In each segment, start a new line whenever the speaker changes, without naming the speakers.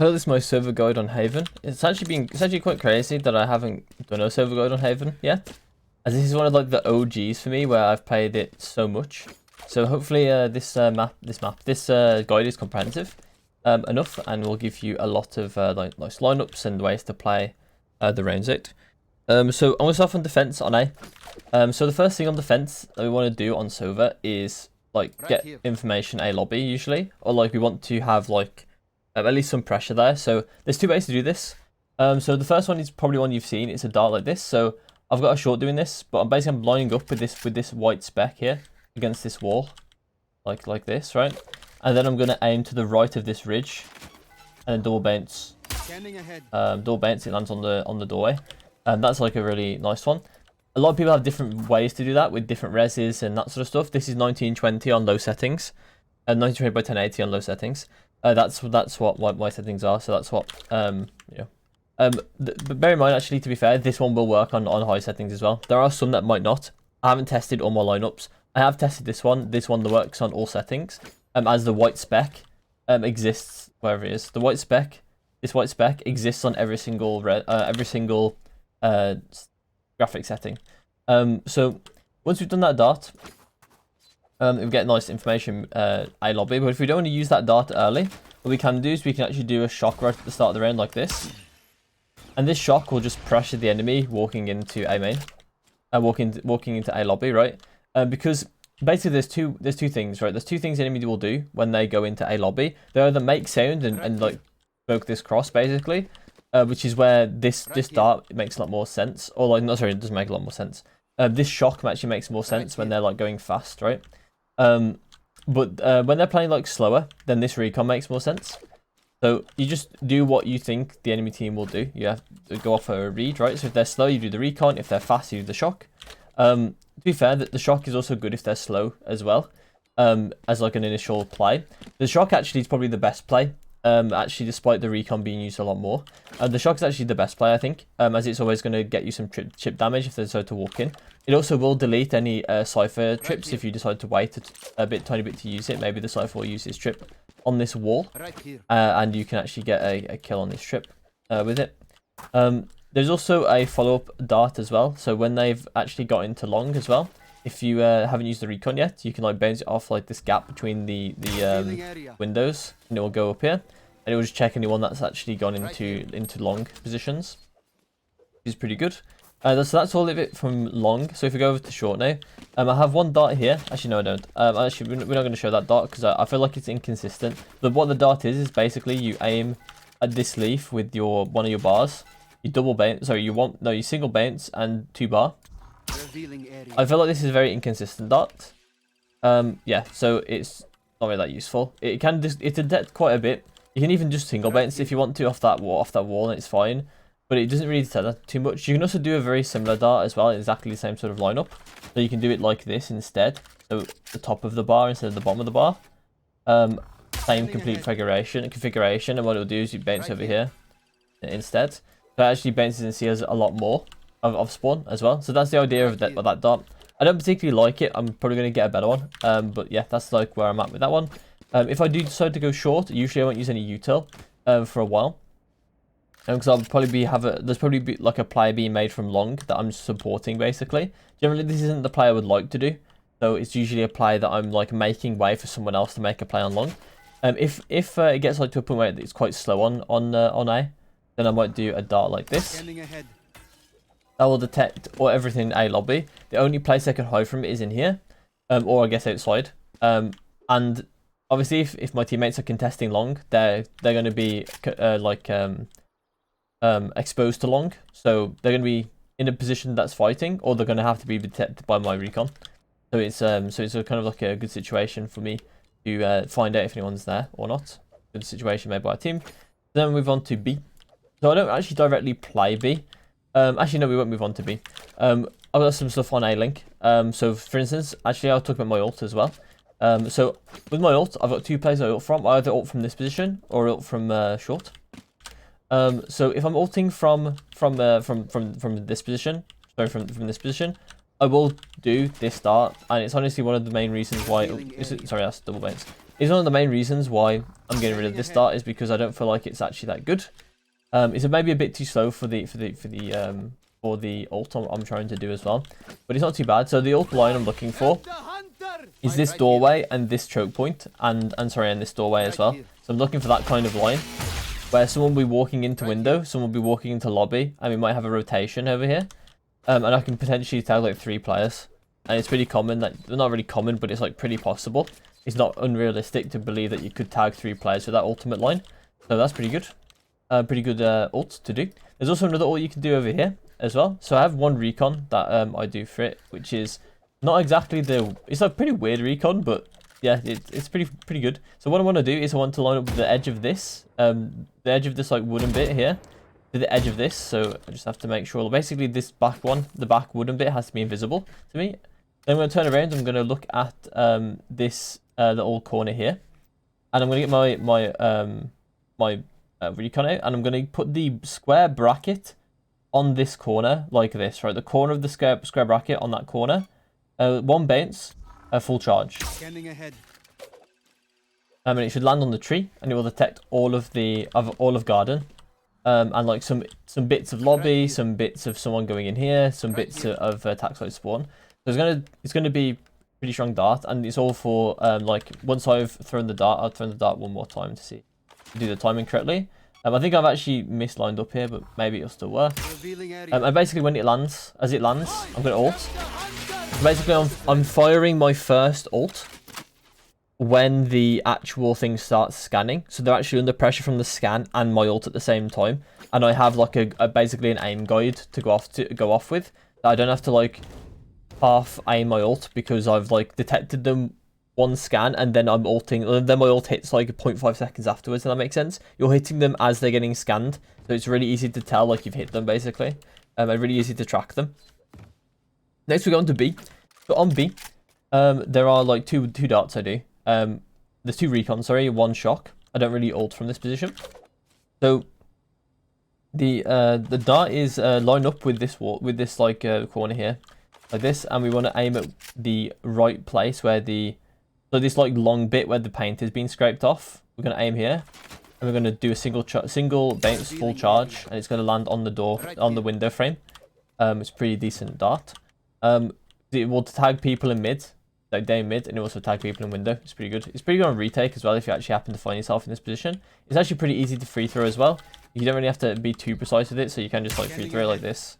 Hello, this is my server guide on Haven. It's actually quite crazy that I haven't done a server guide on Haven yet, as this is one of like the OGs for me where I've played it so much. So hopefully this guide is comprehensive enough, and will give you a lot of like nice lineups and ways to play the rounds out. So I'm gonna start on defense on A. So the first thing on defense that we want to do on Sova is like get information A lobby usually, or like we want to have like at least some pressure there. So there's two ways to do this. So the first one is probably one you've seen. It's a dart like this. So I've got a short doing this, but I'm lining up with this white speck here against this wall, like this, right? And then I'm gonna aim to the right of this ridge, and then double bounce. Double bounce. It lands on the doorway, and that's like a really nice one. A lot of people have different ways to do that with different reses and that sort of stuff. This is 1920 on low settings, and 1920 by 1080 on low settings. That's what my settings are. So that's what but bear in mind, actually, to be fair, this one will work on high settings as well. There are some that might not. I haven't tested all my lineups. I have tested this one. This one that works on all settings. As the white speck exists wherever it is. The white speck, this white speck exists on every single graphic setting. So once we've done that dart, we get nice information A lobby. But if we don't want to use that dart early, what we can do is we can actually do a shock right at the start of the round like this, and this shock will just pressure the enemy walking into A main, walking into A lobby, right? Because basically there's two things, right? There's two things the enemy will do when they go into A lobby. They either make sound and like poke this cross basically, which is where this dart makes a lot more sense, or like no, sorry, it doesn't make a lot more sense. This shock actually makes more sense when they're like going fast, right? But when they're playing like slower, then this recon makes more sense. So you just do what you think the enemy team will do. You have to go off a read, right? So if they're slow, you do the recon. If they're fast, you do the shock. To be fair, the shock is also good if they're slow as well, as like an initial play. The shock actually is probably the best play. Actually, despite the recon being used a lot more, the shock is actually the best play, I think, as it's always going to get you some chip damage if they decide to walk in. It also will delete any Cypher trips if you decide to wait a tiny bit to use it. Maybe the Cypher will use his trip on this wall, and you can actually get a kill on this trip with it. There's also a follow-up dart as well. So when they've actually got into long as well, if you haven't used the recon yet, you can like bounce it off like this gap between the windows, and it will go up here, and it will just check anyone that's actually gone into long positions, which is pretty good. So that's all of it from long. So if we go over to short now, I have one dart here. Actually, no, I don't. Actually, we're not going to show that dart because I feel like it's inconsistent. But what the dart is basically you aim at this leaf with one of your bars. You double bounce. Sorry, you single bounce and 2 bar. I feel like this is a very inconsistent dart. Yeah, so it's not really that useful. It can just detect quite a bit. You can even just single bounce if you want to off that wall, and it's fine. But it doesn't really detect that too much. You can also do a very similar dart as well, exactly the same sort of lineup. So you can do it like this instead. So the top of the bar instead of the bottom of the bar. Same complete configuration, and what it'll do is you bounce over here instead. So it actually bounces and seals a lot more of spawn as well. So that's the idea of that dart. I don't particularly like it. I'm probably going to get a better one. But yeah, that's like where I'm at with that one. If I do decide to go short, usually I won't use any util for a while. Because I'll probably there's probably like a play being made from long that I'm supporting basically. Generally, this isn't the play I would like to do. So it's usually a play that I'm like making way for someone else to make a play on long. If it gets like to a point where it's quite slow on A, then I might do a dart like this. That will detect everything in A lobby. The only place I can hide from it is in here, or I guess outside. And obviously, if my teammates are contesting long, they're going to be exposed to long, so they're going to be in a position that's fighting, or they're going to have to be detected by my recon. So it's a kind of like a good situation for me to find out if anyone's there or not. Good situation made by a team. Then we move on to B. So I don't actually directly play B. Actually, no, we won't move on to B. I've got some stuff on A-Link. So, for instance, actually, I'll talk about my ult as well. So, with my ult, I've got 2 places I ult from. I either ult from this position or ult from short. So, if I'm ulting from this position, from this position, I will do this dart, and it's honestly one of the main reasons why. Sorry, that's double bounce. is one of the main reasons why I'm getting rid of this dart, is because I don't feel like it's actually that good. It's maybe a bit too slow for the ult I'm trying to do as well, but it's not too bad. So the ult line I'm looking for is this doorway and this choke point, and this doorway as well. So I'm looking for that kind of line where someone will be walking into window, someone will be walking into lobby, and we might have a rotation over here. And I can potentially tag like 3 players. And it's pretty common that, well, not really common, but it's like pretty possible. It's not unrealistic to believe that you could tag 3 players with that ultimate line. So that's pretty good. Pretty good ult to do. There's also another ult you can do over here as well. So I have one recon that I do for it, which is not exactly it's a pretty weird recon, but yeah, it's pretty good. So what I want to do is I want to line up the edge of this, like wooden bit here, to the edge of this. So I just have to make sure, basically this back one, the back wooden bit has to be invisible to me. Then I'm going to turn around. I'm going to look at this little corner here, and I'm going to get my recon out, and I'm going to put the square bracket on this corner like this, right? The corner of the square bracket on that corner. 1 bounce, full charge. Scanning ahead. And it should land on the tree, and it will detect all of garden, and like some bits of lobby, some bits of someone going in here, some bits of attack site spawn. So it's gonna be pretty strong dart, and it's all for like once I've thrown the dart, I'll throw the dart one more time to see do the timing correctly. I think I've actually mislined up here, but maybe it'll still work. And basically when it lands, I'm gonna ult. Basically, I'm firing my first ult when the actual thing starts scanning. So they're actually under pressure from the scan and my ult at the same time. And I have like basically an aim guide to go off with. I don't have to like half aim my ult because I've like detected them one scan and then I'm ulting. And then my ult hits like 0.5 seconds afterwards. Does that make sense? You're hitting them as they're getting scanned, so it's really easy to tell like you've hit them basically. And really easy to track them. Next we go on to B. So on B, there are like two darts I do. There's 2 recons, sorry, 1 shock. I don't really ult from this position. So the dart is lined up with this wall, with this like corner here, like this, and we want to aim at the right place where this like long bit where the paint is being scraped off. We're gonna aim here, and we're gonna do a single bounce full charge, and it's gonna land on the door, on the window frame. It's a pretty decent dart. It will tag people in mid, like down mid, and it also tag people in window. It's pretty good. It's pretty good on retake as well if you actually happen to find yourself in this position. It's actually pretty easy to free throw as well. You don't really have to be too precise with it, so you can just like free throw like this,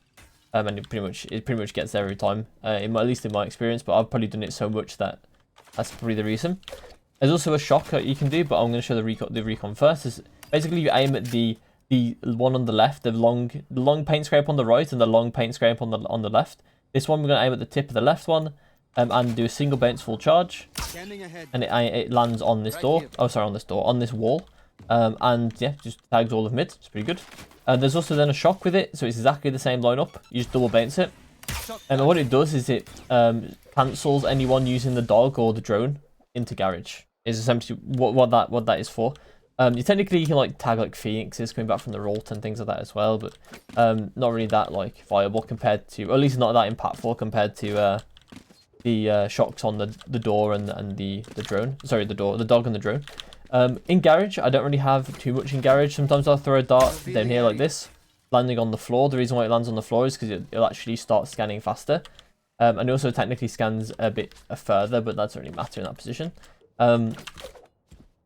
and it pretty much gets there every time. At least in my experience, but I've probably done it so much that that's probably the reason. There's also a shock that you can do, but I'm going to show the recon first. Is basically you aim at the one on the left, the long paint scrape on the right, and the long paint scrape on the left. This one we're going to aim at the tip of the left one, and do a single bounce full charge, and it lands on this door. Oh, sorry, on this wall, and yeah, just tags all of mid. It's pretty good. There's also then a shock with it, so it's exactly the same lineup. You just double bounce it, and what it does is it cancels anyone using the dog or the drone into garage. Is essentially what that is for. You technically can like tag like phoenixes coming back from the Rolt and things like that as well, but not really that like viable compared to, or at least not that impactful compared to the shocks on the door and the drone. Sorry, the dog and the drone. In garage, I don't really have too much in garage. Sometimes I'll throw a dart down here like this, landing on the floor. The reason why it lands on the floor is because it'll actually start scanning faster, and it also technically scans a bit further, but that doesn't really matter in that position.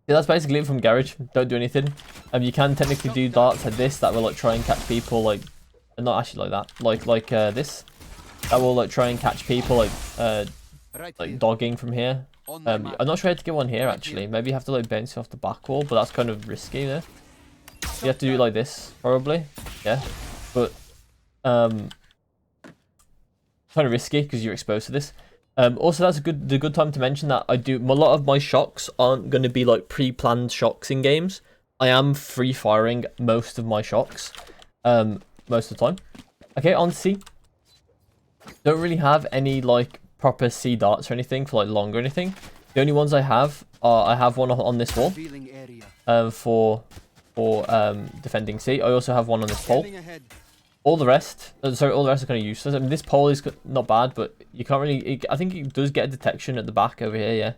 Yeah, that's basically it from garage. Don't do anything. You can technically do darts like this that will like try and catch people like, not actually like that, like this. That will like try and catch people like dogging from here. I'm not sure how to get one here actually. Maybe you have to like bounce it off the back wall, but that's kind of risky, you know. You have to do it like this probably, yeah. But kind of risky because you're exposed to this. Also, that's the good time to mention that a lot of my shocks aren't going to be like pre-planned shocks in games. I am free firing most of my shocks, most of the time. Okay, on C. Don't really have any like proper C darts or anything for like long or anything. The only ones I have are, I have one on this wall, for defending C. I also have one on this pole. All the rest, are kind of useless. I mean, this pole is not bad, but you can't really. I think it does get a detection at the back over here, yeah.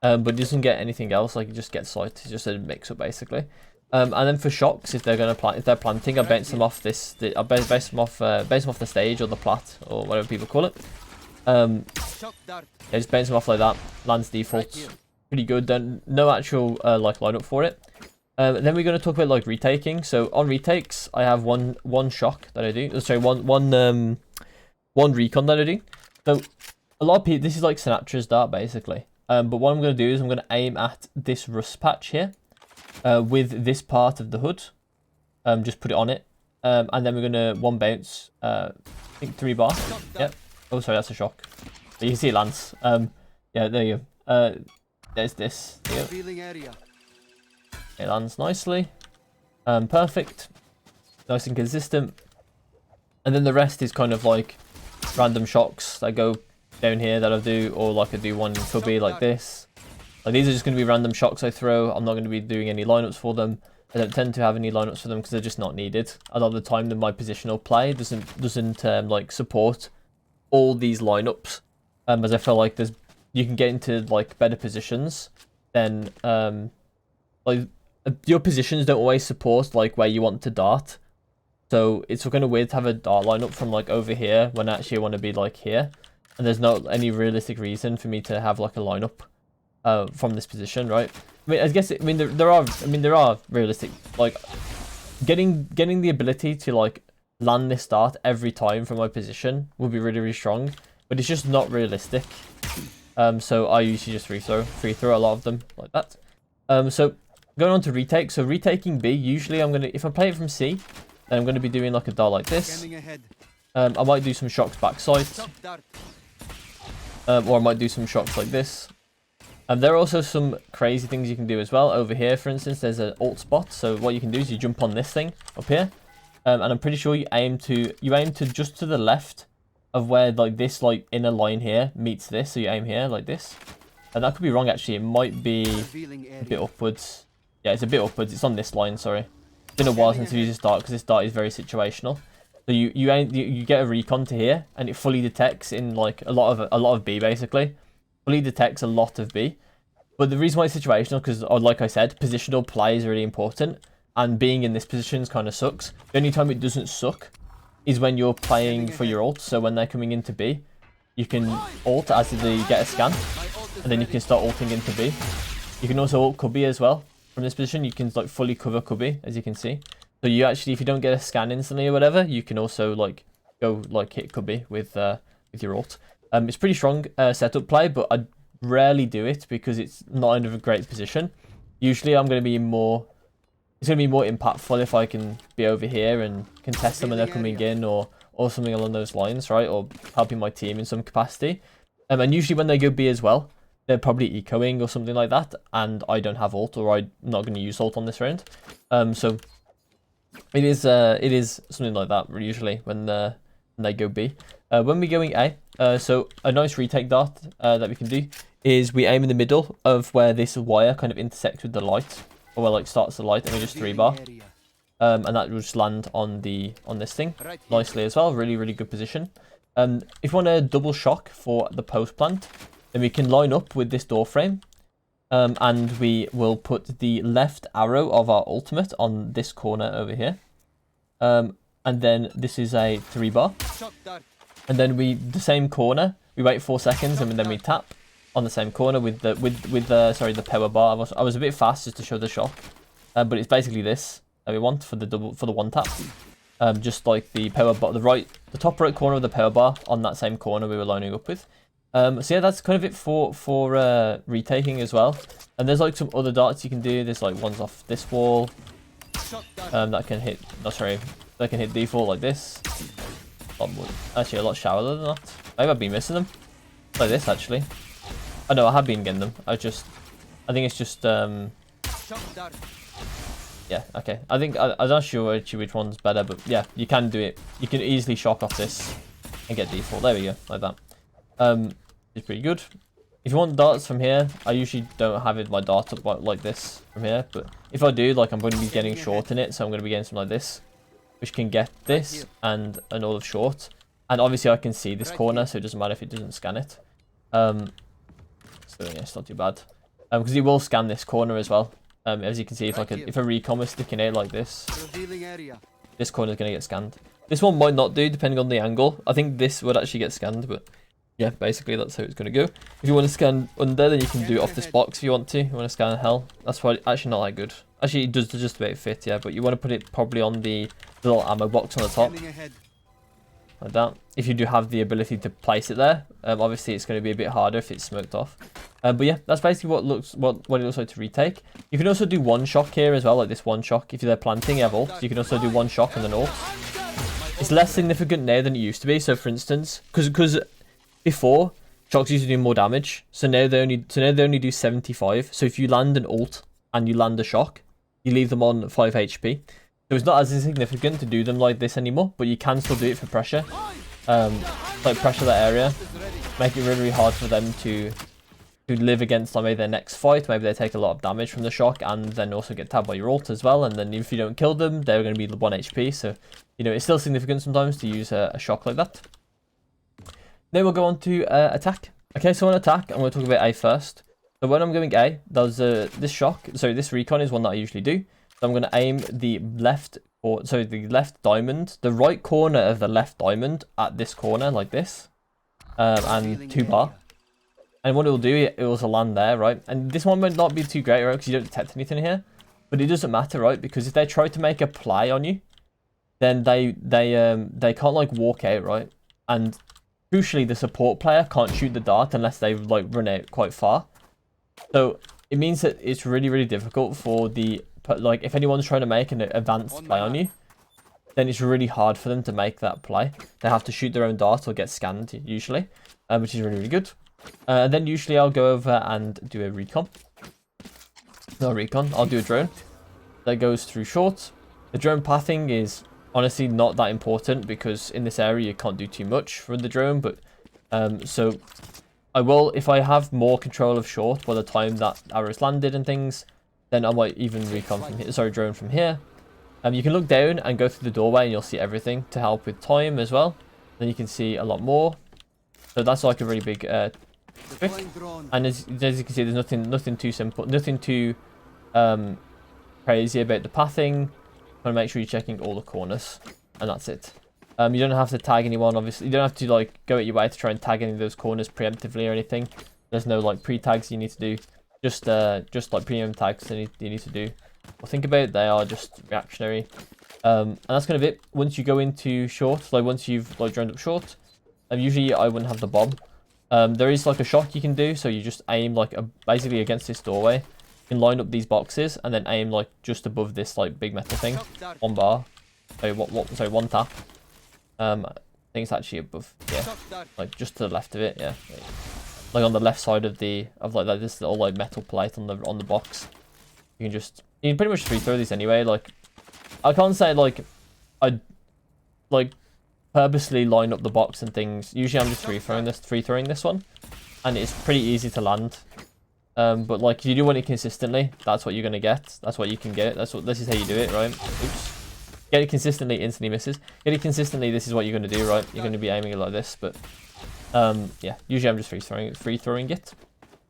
but it doesn't get anything else. Like, it just gets sight. It's just a mix-up basically. And then for shocks, if they're gonna plant, if they're planting, I bounce them off this. I base them off the stage or the plat or whatever people call it. Yeah, just bounce them off like that. Lands defaults, pretty good. Then no actual like lineup for it. Then we're gonna talk about like retaking. So on retakes, I have one shock that I do. Sorry, one recon that I do. So a lot of people, this is like Sinatra's dart basically. But what I'm gonna do is I'm gonna aim at this rust patch here. With this part of the hood, just put it on it, and then we're gonna one bounce. I think 3 bar. Yep. Oh, sorry, that's a shock. But you can see it lands. Yeah, there you go. There's this. There you go. It lands nicely. Perfect. Nice and consistent. And then the rest is kind of like random shocks that go down here that I do, or like I do one in cubby like this. Like, these are just going to be random shocks I throw. I'm not going to be doing any lineups for them. I don't tend to have any lineups for them because they're just not needed. A lot of the time, my positional play doesn't like support all these lineups. As I feel like you can get into like better positions, then like your positions don't always support like where you want to dart. So it's kind of weird to have a dart lineup from like over here when actually I want to be like here, and there's not any realistic reason for me to have like a lineup. From this position, right? I mean, I guess there are realistic, like getting the ability to like land this dart every time from my position would be really strong, but it's just not realistic. So I usually just free throw a lot of them like that. So going on to retake. So retaking B, usually if I play it from C, then I'm gonna be doing like a dart like this. I might do some shocks backside, or I might do some shocks like this. There are also some crazy things you can do as well. Over here, for instance, there's an alt spot. So what you can do is you jump on this thing up here, and I'm pretty sure you aim to just to the left of where like this like inner line here meets this. So you aim here like this, and that could be wrong actually. It might be a bit upwards. Yeah, it's a bit upwards. It's on this line. Sorry, it's been a while since we used this dart because this dart is very situational. So you get a recon to here, and it fully detects in like a lot of B basically. Fully detects a lot of B. But the reason why it's situational, because like I said, positional play is really important, and being in this position kind of sucks. The only time it doesn't suck is when you're playing for your ult. So when they're coming into B, you can ult as they get a scan, and then you can start ulting into B. You can also ult cubby as well. From this position, you can like fully cover cubby, as you can see. So you actually, if you don't get a scan instantly or whatever, you can also like go like hit cubby with your ult. It's pretty strong setup play, but I rarely do it because it's not in a great position. Usually I'm going to be more... It's going to be more impactful if I can be over here and contest them when they're coming in, or something along those lines, right? Or helping my team in some capacity. And usually when they go B as well, they're probably ecoing or something like that, and I don't have ult, or I'm not going to use ult on this round. So it is something like that usually when they go B. When we're going A, so a nice retake dart that we can do is we aim in the middle of where this wire kind of intersects with the light, or where like starts the light, and we just 3 bar, and that will just land on this thing nicely as well. Really good position. If you want a double shock for the post plant, then we can line up with this door frame, and we will put the left arrow of our ultimate on this corner over here, and then this is a 3 bar, and then the same corner, we wait 4 seconds, and then we tap on the same corner with the power bar. I was a bit fast just to show the shock, but it's basically this that we want for the one tap. Just like the power bar, the top right corner of the power bar on that same corner we were lining up with. So yeah, that's kind of it for retaking as well. And there's like some other darts you can do. There's like ones off this wall that can hit. No, sorry, that can hit default like this. Actually, a lot shallower than that. Maybe I've been missing them. Like this actually. I know I have been getting them. I think it's just yeah, okay. I'm not sure which one's better, but yeah, you can do it. You can easily shock off this and get default. There we go, like that. It's pretty good. If you want darts from here, I usually don't have my dart up like this from here, but if I do, like I'm going to be getting short in it, so I'm going to be getting something like this, which can get this and all of short. And obviously I can see this corner, so it doesn't matter if it doesn't scan it. So yeah, it's not too bad. because he will scan this corner as well. As you can see, if a recon was sticking out like this corner is going to get scanned. This one might not do, depending on the angle. I think this would actually get scanned, but yeah, basically that's how it's going to go. If you want to scan under, then you can do it off this box if you want to. You want to scan hell. That's why actually not that good. Actually, it does just about fit, yeah, but you want to put it probably on the little ammo box on the top. Like that. If you do have the ability to place it there, obviously it's going to be a bit harder if it's smoked off. But yeah, that's basically what it looks like to retake. You can also do one shock here as well, like this one shock. If they're planting, you have ult. You can also do one shock and then ult. It's less significant now than it used to be. So for instance, because before shocks used to do more damage, so now they only do 75. So if you land an ult and you land a shock, you leave them on 5 HP. So it's not as insignificant to do them like this anymore, but you can still do it for pressure. Like pressure that area, make it really, really hard for them to live against maybe their next fight. Maybe they take a lot of damage from the shock and then also get tabbed by your ult as well. And then if you don't kill them, they're going to be 1 HP. So, you know, it's still significant sometimes to use a shock like that. Then we'll go on to attack. Okay, so on attack, I'm going to talk about A first. So when I'm going A, there's this shock. Sorry, this recon is one that I usually do. So I'm going to aim the left diamond, the right corner of the left diamond at this corner like this, and 2 bar. And what it will do, it will also land there, right? And this one might not be too great, right? Because you don't detect anything here, but it doesn't matter, right? Because if they try to make a play on you, then they can't like walk out, right? And crucially, the support player can't shoot the dart unless they like run out quite far. So it means that it's really, really difficult for the like if anyone's trying to make an advanced play on you, then it's really hard for them to make that play. They have to shoot their own dart or get scanned usually, which is really, really good. Then usually I'll go over and do a recon. No recon, I'll do a drone that goes through short. The drone pathing is honestly not that important because in this area you can't do too much for the drone, but so I will, if I have more control of short by the time that arrow's landed and things, then I might even recon from here, sorry, drone from here. You can look down and go through the doorway and you'll see everything to help with time as well. Then you can see a lot more. So that's like a really big trick. And as you can see, there's nothing too simple, nothing too crazy about the pathing. Want to make sure you're checking all the corners, and that's it. You don't have to tag anyone, obviously. You don't have to like go at your way to try and tag any of those corners preemptively or anything. There's no like pre-tags you need to do. Just like premium tags you need to do. Well, think about it, they are just reactionary. And that's kind of it. Once you go into short, like once you've like droned up short, usually I wouldn't have the bomb. There is like a shock you can do, so you just aim like basically against this doorway. You can line up these boxes and then aim like just above this like big metal thing. 1 bar. Sorry, sorry, 1 tap. I think it's actually above, yeah, like just to the left of it, yeah, like on the left side of like this little like metal plate on the box. You can pretty much free throw these anyway. Like I can't say like I like purposely line up the box and things. Usually I'm just free throwing this one, and it's pretty easy to land. But like if you do want it consistently, that's what you're gonna get. That's what you can get. This is how you do it, right? Oops. Get it consistently, instantly misses. Get it consistently, this is what you're going to do, right? You're going to be aiming it like this, but yeah, usually I'm just free throwing it.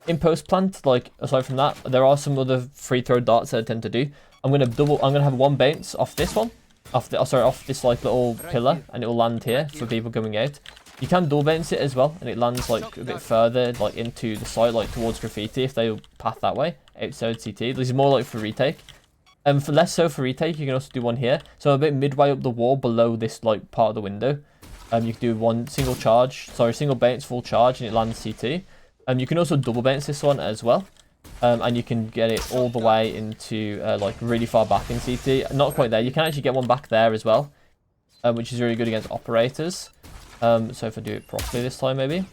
In post plant, like aside from that, there are some other free throw darts that I tend to do. I'm going to have 1 bounce off this one, off this like little pillar, and it will land here for people going out. You can dual bounce it as well, and it lands like a bit further, like into the side, like towards graffiti if they path that way, outside CT. This is more like for retake. For less so for retake, you can also do one here. So a bit midway up the wall below this like part of the window. You can do one single bounce full charge and it lands CT. You can also double bounce this one as well. And you can get it all the way into like really far back in CT. Not quite there. You can actually get one back there as well, which is really good against operators. So if I do it properly this time, maybe.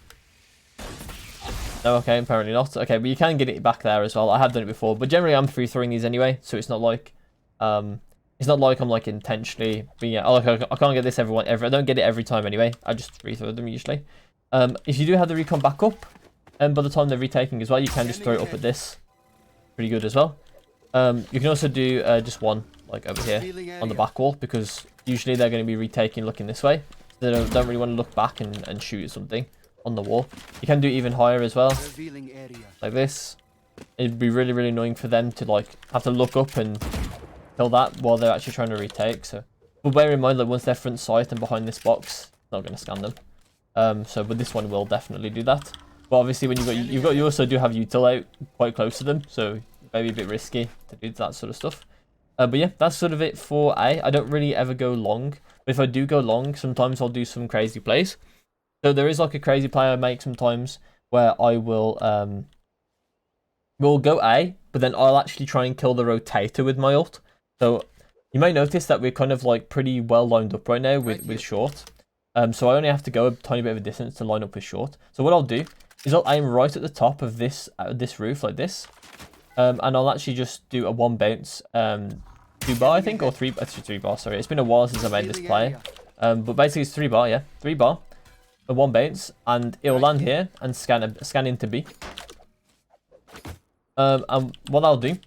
No, okay, apparently not. Okay, but you can get it back there as well. I have done it before, but generally I'm free throwing these anyway, so it's not like I'm like intentionally being I can't get this I don't get it every time anyway. I just free throw them usually. If you do have the recon back up, and by the time they're retaking as well, you can just throw it up at this. Pretty good as well. You can also do just one like over here on the back wall, because usually they're going to be retaking looking this way. So they don't really want to look back and shoot something on the wall. You can do it even higher as well, like this. it'd be really, really annoying for them to like have to look up and kill that while they're actually trying to retake. So, but bear in mind, like once they're front sight and behind this box, it's not going to scan them. But this one will definitely do that. But obviously, when you also do have util out quite close to them, so maybe a bit risky to do that sort of stuff. But yeah, that's sort of it for A. I don't really ever go long, but if I do go long, sometimes I'll do some crazy plays. So there is like a crazy play I make sometimes where I will go A, but then I'll actually try and kill the rotator with my ult. So you may notice that we're kind of like pretty well lined up right now with short. So I only have to go a tiny bit of a distance to line up with short. So what I'll do is I'll aim right at the top of this roof like this, and I'll actually just do a 1 bounce 2 bar, I think, or 3. Actually 3 bar. Sorry, it's been a while since I made this play. But basically it's 3 bar, yeah, 3 bar, a 1 bounce, and it will land here and scan into B. And what I'll do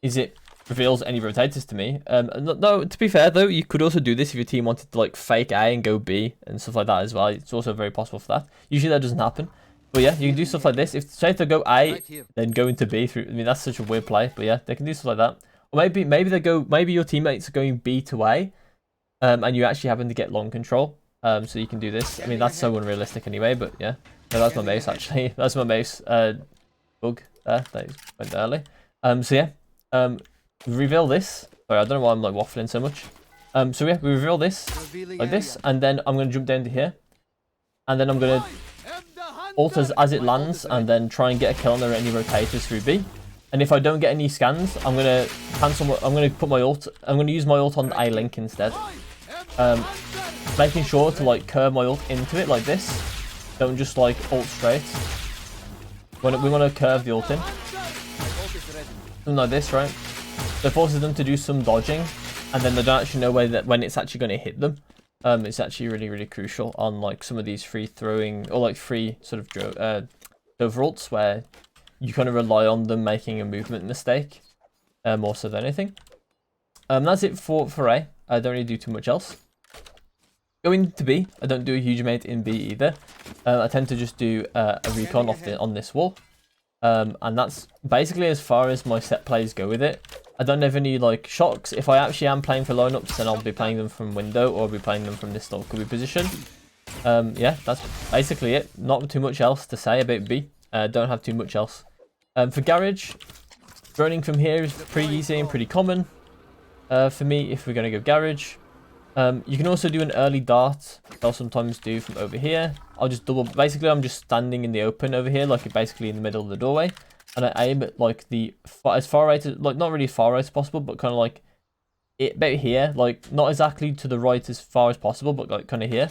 is it reveals any rotators to me. No, to be fair though, you could also do this if your team wanted to like fake A and go B and stuff like that as well. It's also very possible for that. Usually that doesn't happen. But yeah, you can do stuff like this. If say they go A, then go into B through. I mean, that's such a weird play, but yeah, they can do stuff like that. Or maybe your teammates are going B to A, and you actually happen to get long control. So you can do this. I mean, that's so unrealistic anyway. But yeah, no, that's my base actually. That's my base bug there. That went early. So yeah, reveal this. Sorry, I don't know why I'm like waffling so much. So yeah, we reveal this like this, and then I'm gonna jump down to here, and then I'm gonna ult as it lands, and then try and get a kill on any rotators through B. And if I don't get any scans, I'm gonna cancel. I'm gonna put my ult. I'm gonna use my ult on A link instead. Making sure to like curve my ult into it like this. Don't just like ult straight. We want to curve the ult in. Something like this, right? So it forces them to do some dodging, and then they don't actually know when it's actually going to hit them. It's actually really, really crucial on like some of these free throwing or like free sort of Dover ults where you kind of rely on them making a movement mistake more so than anything. That's it for A. I don't really do too much else. Going to B, I don't do a huge amount in B either. I tend to just do a recon on this wall. And that's basically as far as my set plays go with it. I don't have any like shocks. If I actually am playing for lineups, then I'll be playing them from window or I'll be playing them from this Valkyrie position. Yeah, that's basically it. Not too much else to say about B. Don't have too much else. For garage, droning from here is pretty easy and pretty common. For me, if we're going to go garage. You can also do an early dart. I'll sometimes do from over here. I'll just basically I'm just standing in the open over here, like basically in the middle of the doorway. And I aim at like as far right as, like not really far right as possible, but kind of like about here, like not exactly to the right as far as possible, but like kind of here.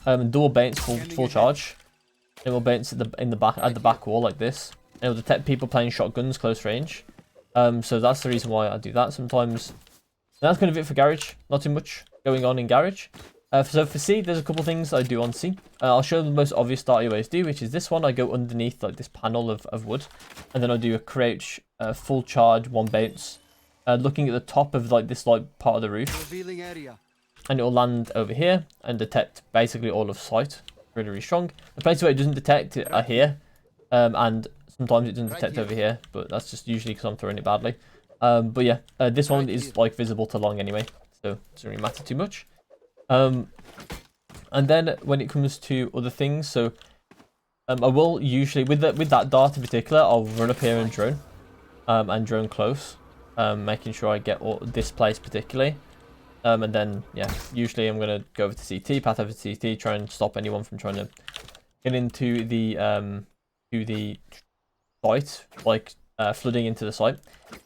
Double bounce full charge. It will bounce at the back wall like this. It will detect people playing shotguns close range. So that's the reason why I do that sometimes. And that's kind of it for garage. Not too much going on in garage. So for C, there's a couple things I do on C. I'll show the most obvious start you always do, which is this one. I go underneath like this panel of wood, and then I do a crouch, full charge, 1 bounce, looking at the top of like this like part of the roof, and it will land over here and detect basically all of sight. Really, really strong. The places where it doesn't detect are here, and sometimes it doesn't detect over here, but that's just usually because I'm throwing it badly. But yeah, this one is like visible to long anyway, so it doesn't really matter too much. And then when it comes to other things, so I will usually with that dart in particular, I'll run up here and drone close, making sure I get this place particularly. And then yeah, usually I'm gonna go over to CT, path over to CT, try and stop anyone from trying to get into the site, like flooding into the site.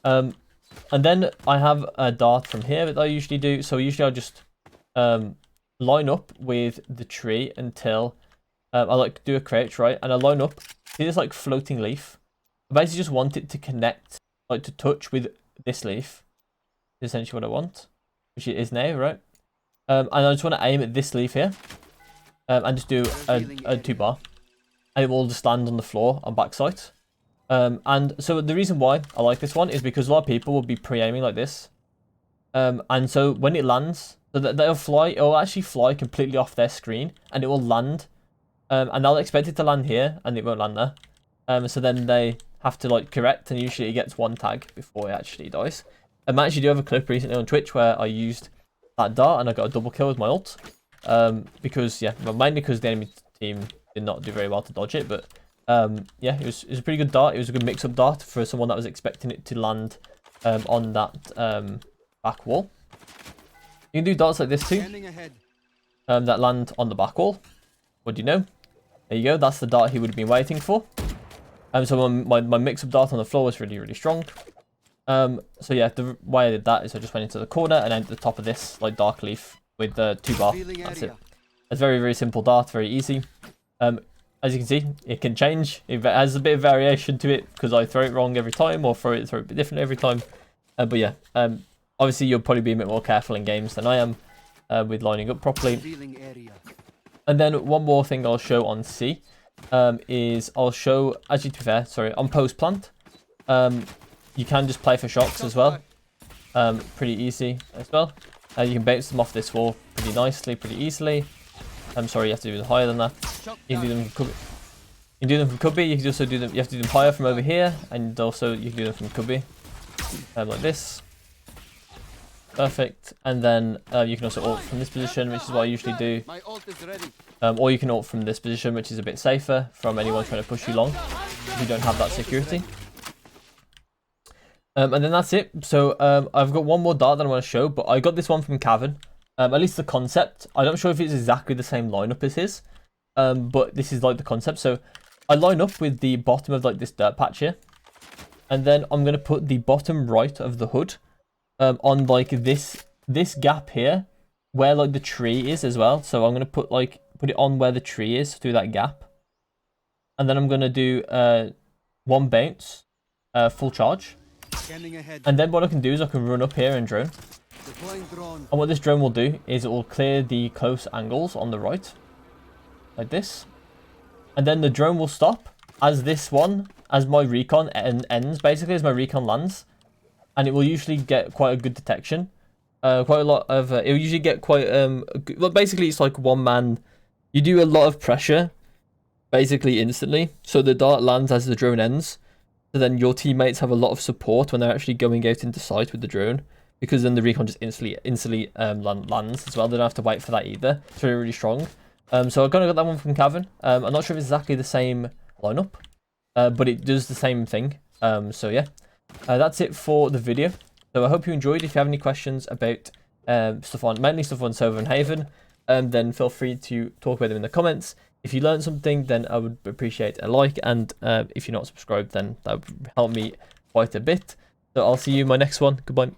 And then I have a dart from here that I usually do. So usually I'll just line up with the tree until I like do a crouch, right? And I line up. See this like floating leaf? I basically just want it to connect, like to touch with this leaf. Is essentially what I want, which it is now, right? And I just want to aim at this leaf here, and just do a 2 bar, and it will just land on the floor on backside. And so the reason why I like this one is because a lot of people will be pre-aiming like this. And so when it lands, so that it'll actually fly completely off their screen and it will land. And they'll expect it to land here and it won't land there. So then they have to like correct, and usually it gets one tag before it actually dies. I actually do have a clip recently on Twitch where I used that dart and I got a double kill with my ult. Because yeah, well, mainly because the enemy team did not do very well to dodge it, but yeah, it was a pretty good dart. It was a good mix-up dart for someone that was expecting it to land on that back wall. You can do darts like this too, that land on the back wall. What do you know? There you go. That's the dart he would have been waiting for. So my mix-up dart on the floor was really, really strong. So yeah, the way I did that is I just went into the corner and ended the top of this like dark leaf with the 2-bar. That's it. It's very, very simple dart, very easy. As you can see, it can change. It has a bit of variation to it because I throw it wrong every time or throw it a bit different every time. But yeah, obviously you'll probably be a bit more careful in games than I am with lining up properly. And then one more thing I'll show on C is I'll show, actually to be fair, sorry, on post plant. You can just play for shots as well. Pretty easy as well. You can bounce them off this wall pretty nicely, pretty easily. I'm sorry, you have to do them higher than that. You can do them from Cubby. You can do them from Cubby. You can also do them. You have to do them higher from over here, and also you can do them from Cubby, like this. Perfect. And then you can also ult from this position, which is what I usually do. Or you can ult from this position, which is a bit safer from anyone trying to push you long if you don't have that security. And then that's it. So I've got one more dart that I want to show, but I got this one from Cavan. At least the concept. I'm not sure if it's exactly the same lineup as his, but this is like the concept. So I line up with the bottom of like this dirt patch here, and then I'm gonna put the bottom right of the hood on like this gap here, where like the tree is as well. So I'm gonna put it on where the tree is through that gap, and then I'm gonna do one bounce, full charge, and then what I can do is I can run up here and drone. And what this drone will do is it will clear the close angles on the right, like this. And then the drone will stop as my recon ends, basically, as my recon lands. And it will usually get quite a good detection. Quite a lot of, it will usually get quite, well, basically it's like one man, you do a lot of pressure, basically instantly. So the dart lands as the drone ends. So then your teammates have a lot of support when they're actually going out into sight with the drone. Because then the recon just instantly lands as well. They don't have to wait for that either. It's really, really strong. So I kind of got that one from Cavan. I'm not sure if it's exactly the same lineup, but it does the same thing. So yeah, that's it for the video. So I hope you enjoyed. If you have any questions about mainly stuff on Sova and Haven, then feel free to talk about them in the comments. If you learned something, then I would appreciate a like, and if you're not subscribed, then that would help me quite a bit. So I'll see you in my next one. Goodbye.